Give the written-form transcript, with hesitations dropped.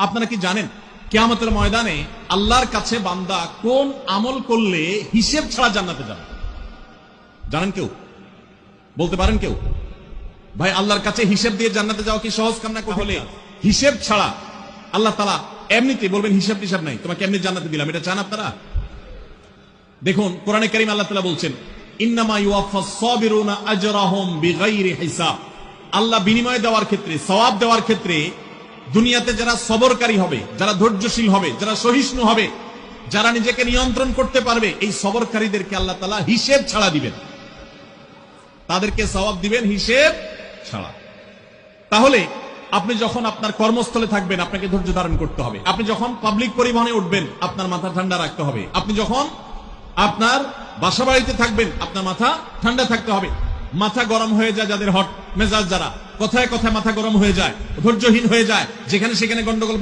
আপনারা কি জানেন কিয়ামতের ময়দানে আল্লাহর কাছে বান্দা কোন আমল করলে হিসেব ছাড়া জান্নাতে যাবে? জানেন কেউ? বলতে পারেন কেউ? ভাই, আল্লাহর কাছে হিসেব দিয়ে জান্নাতে যাওয়া কি সহজ কাম না? হলে হিসেব ছাড়া আল্লাহ তাআলা এমনিতে বলবেন হিসাব টিসাব নাই, তোমাকে এমনি জান্নাতে দিলাম। এটা চান আপনারা? দেখুন কোরআনে কারীম আল্লাহ তাআলা বলছেন, ইন্নামা ইউওয়াফাস সাবিরুনা আজরাহুম বিগাইরি হিসাব। আল্লাহ বিনিময় দেওয়ার ক্ষেত্রে, সওয়াব দেওয়ার ক্ষেত্রে দুনিয়াতে যারা সবরকারী হবে, যারা ধৈর্যশীল হবে, যারা সহিষ্ণু হবে, যারা নিজেকে নিয়ন্ত্রণ করতে পারবে, এই সবরকারীদেরকে আল্লাহ তাআলা হিসেব ছাড়া দিবেন, তাদেরকে সওয়াব দিবেন হিসেব ছাড়া। তাহলে আপনি যখন আপনার কর্মস্থলে থাকবেন আপনাকে ধৈর্য ধারণ করতে হবে। আপনি যখন পাবলিক পরিবহনে উঠবেন আপনার মাথা ঠান্ডা রাখতে হবে। আপনি যখন আপনার বাসা বাড়িতে থাকবেন আপনার মাথা ঠান্ডা থাকতে হবে। মাথা গরম হয়ে যায় যাদের, হট মেজাজ যারা, কথায় কথায় মাথা গরম হয়ে যায়, ধৈর্যহীন হয়ে যায়, যেখানে সেখানে গন্ডগোল